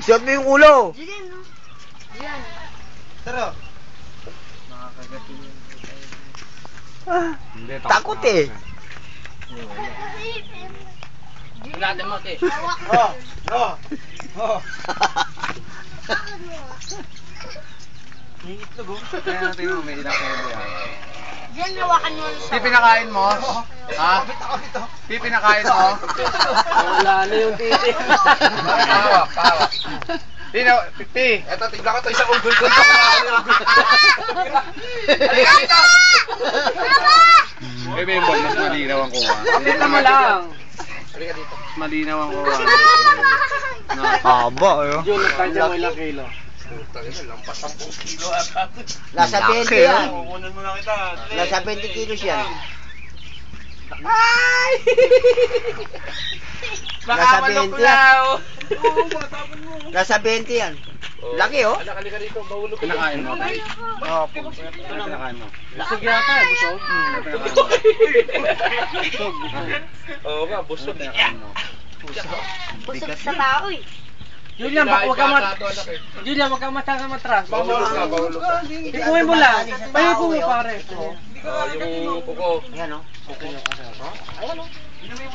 Suot mo yung ulo. Diyan, no? Diyan. Tara. Nakakagatin yun. Hindi, Takot eh. Natin mo, te. Oh. Oh. Oh. May itlog oh. Kaya natin mo, may ilang kaya yan. Diyan, hawakan mo. Pipinakain mo? Ha? Pipinakain mo? Wala na yung titi. Pawak, pawak. Pipi. Eto, tigla ko to isang ugol ko. Halika dito! Eh, Bembol, mas malinaw ang kuha. Kapita mo lang. Halika dito. Mas malinaw ang kuha. Haba, eh. Jun, nagtansya mo ilang kilo. Lampas 10 kilo ata. Nasa 20 Laki, yan. Kukunan mo na kita. Nasa 20 kilos yan. Ay! Nasa 20 yan. Nasa 20 yan. Laki, oh. Anak, halika dito. Bahulog ko. Pinakain mo, Tay. Opo. Pinakain mo. Busog yata eh, busog. Pinakain mo. Busog, busog. Oo nga, busog. Pinakain mo. Busog sa tao, eh. Julian, wag ka Julian, wag kang matras. Bahulog ka, bahulog ka. Ikuhin mo lang. Pahipo mo pare. Yung kuko. Yan, oh. Okay, okay. Ayan, oh.